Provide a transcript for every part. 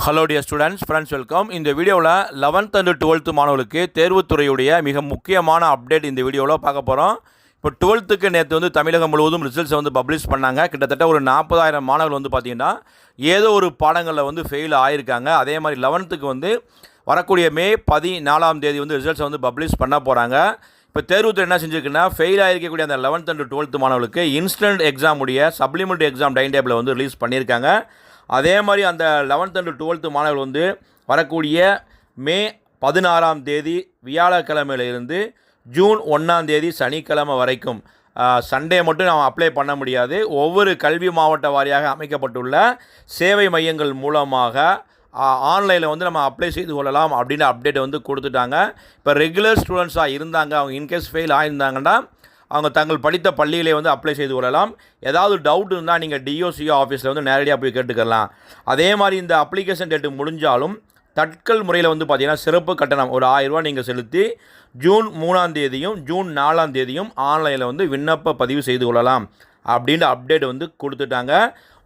Hello dear students, friends, welcome. இந்த வீடியோவில் 11th and 12th மாணவர்களுக்கு தேர்வுத்துறையுடைய மிக முக்கியமான அப்டேட் இந்த வீடியோவில் பார்க்க போகிறோம். இப்போ 12th நேற்று வந்து தமிழகம் முழுவதும் ரிசல்ட்ஸை வந்து பப்ளிஷ் பண்ணாங்க. கிட்டத்தட்ட ஒரு 40,000 மாணவர்கள் வந்து பார்த்திங்கன்னா ஏதோ ஒரு பாடங்களில் வந்து ஃபெயில் ஆகியிருக்காங்க. அதே மாதிரி 11th வந்து வரக்கூடிய மே 14 வந்து ரிசல்ட்ஸை வந்து பப்ளிஷ் பண்ண போகிறாங்க. இப்போ தேர்வுத்துறை என்ன செஞ்சுருக்குன்னா, ஃபெயில் ஆகிருக்கக்கூடிய அந்த 11th and 12th மாணவர்களுக்கு இன்ஸ்டன்ட் எக்ஸாமுடைய சப்ளிமெண்ட்ரி எக்ஸாம் டைம் டேபிளை வந்து ரிலீஸ் பண்ணியிருக்காங்க. அதே மாதிரி அந்த 11th and 12th மாணவர்கள் வந்து வரக்கூடிய மே 16 வியாழக்கிழமையிலிருந்து ஜூன் 1 சனிக்கிழமை வரைக்கும் சண்டே மட்டும் நம்ம அப்ளை பண்ண முடியாது. ஒவ்வொரு கல்வி மாவட்ட வாரியாக அமைக்கப்பட்டுள்ள சேவை மையங்கள் மூலமாக ஆன்லைனில் வந்து நம்ம அப்ளை செய்து கொள்ளலாம் அப்படின்னு அப்டேட் வந்து கொடுத்துட்டாங்க. இப்போ ரெகுலர் ஸ்டூடெண்ட்ஸாக இருந்தாங்க, அவங்க இன்கேஸ் ஃபெயில் ஆகியிருந்தாங்கன்னா அவங்க தங்கள் படித்த பள்ளியிலே வந்து அப்ளை செய்து கொள்ளலாம். ஏதாவது டவுட் இருந்தால் நீங்கள் டிஓசிஓ ஆஃபீஸில் வந்து நேரடியாக போய் கேட்டுக்கலாம். அதே மாதிரி இந்த அப்ளிகேஷன் டேட்டு முடிஞ்சாலும் தட்கல் முறையில் வந்து பார்த்திங்கன்னா சிறப்பு கட்டணம் ஒரு 1000 ரூபா நீங்கள் செலுத்தி ஜூன் 3 ஜூன் 4 ஆன்லைனில் வந்து விண்ணப்ப பதிவு செய்து கொள்ளலாம் அப்படின்ற அப்டேட் வந்து கொடுத்துட்டாங்க.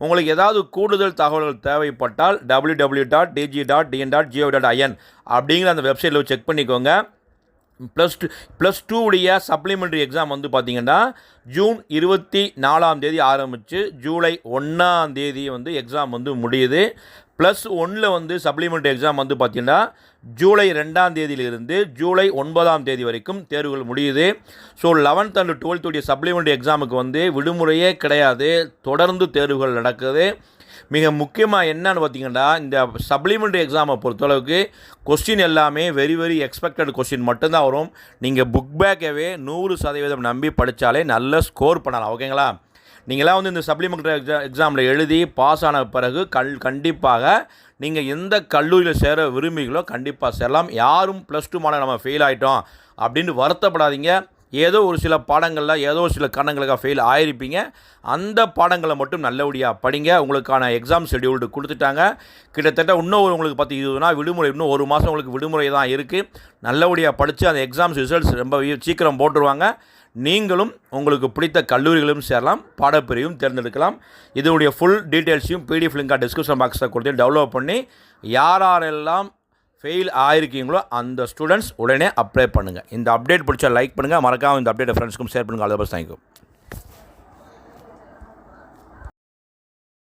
உங்களுக்கு ஏதாவது கூடுதல் தகவல்கள் தேவைப்பட்டால் www.dg.dn.gov.in அப்படிங்கிற அந்த வெப்சைட்டில் செக் பண்ணிக்கோங்க. +2 உடைய சப்ளிமெண்ட்ரி எக்ஸாம் வந்து பார்த்திங்கன்னா ஜூன் 24 ஆரம்பித்து ஜூலை 1 வந்து எக்ஸாம் வந்து முடியுது. +1 வந்து சப்ளிமெண்ட்ரி எக்ஸாம் வந்து பார்த்திங்கன்னா ஜூலை 2 ஜூலை 9 வரைக்கும் தேர்வுகள் முடியுது. ஸோ 11th and 12th உடைய சப்ளிமெண்ட்ரி எக்ஸாமுக்கு வந்து விடுமுறையே கிடையாது, தொடர்ந்து தேர்வுகள் நடக்குது. மிக முக்கியமாக என்னன்னு பார்த்தீங்கன்னா, இந்த சப்ளிமெண்ட்ரி எக்ஸாமை பொறுத்தளவுக்கு கொஸ்டின் எல்லாமே வெரி எக்ஸ்பெக்டட் கொஸ்டின் மட்டும்தான் வரும். நீங்கள் புக் பேக்கவே 100% நம்பி படித்தாலே நல்ல ஸ்கோர் பண்ணலாம். ஓகேங்களா? நீங்களாம் வந்து இந்த சப்ளிமெண்ட்ரி எக்ஸாமில் எழுதி பாஸ் ஆன பிறகு கண்டிப்பாக நீங்கள் எந்த கல்லூரியில் சேர விரும்புகிறீங்களோ கண்டிப்பாக சேரலாம். யாரும் +2 மாணவர் நம்ம ஃபெயில் ஆகிட்டோம் அப்படின்னு வருத்தப்படாதீங்க. ஏதோ ஒரு சில பாடங்களில் ஏதோ ஒரு சில காரணங்களுக்காக ஃபெயில் ஆகிருப்பீங்க. அந்த பாடங்களை மட்டும் நல்லபடியாக படிங்க. உங்களுக்கான எக்ஸாம் ஷெடியூல்டு கொடுத்துட்டாங்க. கிட்டத்தட்ட இன்னும் உங்களுக்கு 10-20 நாள் விடுமுறை, இன்னும் ஒரு மாதம் உங்களுக்கு விடுமுறை தான் இருக்குது. நல்லபடியாக படித்து அந்த எக்ஸாம்ஸ் ரிசல்ட்ஸ் ரொம்ப சீக்கிரம் போட்டுருவாங்க. நீங்களும் உங்களுக்கு பிடித்த கல்லூரிகளும் சேரலாம், பாடப்பிரிவும் தேர்ந்தெடுக்கலாம். இதனுடைய ஃபுல் டீட்டெயில்ஸையும் பிடிஎஃப் லிங்காக டிஸ்கிரிப்ஷன் பாக்ஸில் கொடுத்து டவுன்லோட் பண்ணி யாரெல்லாம் ஃபெயில் ஆகிருக்கீங்களோ அந்த ஸ்டூடெண்ட்ஸ் உடனே அப்ளை பண்ணுங்கள். இந்த அப்டேட் பிடிச்சா லைக் பண்ணுங்கள், மறக்காமல் இந்த அப்டேட்டை ஃப்ரெண்ட்ஸ்க்கும் ஷேர் பண்ணுங்கள். All the best. தேங்க்யூ.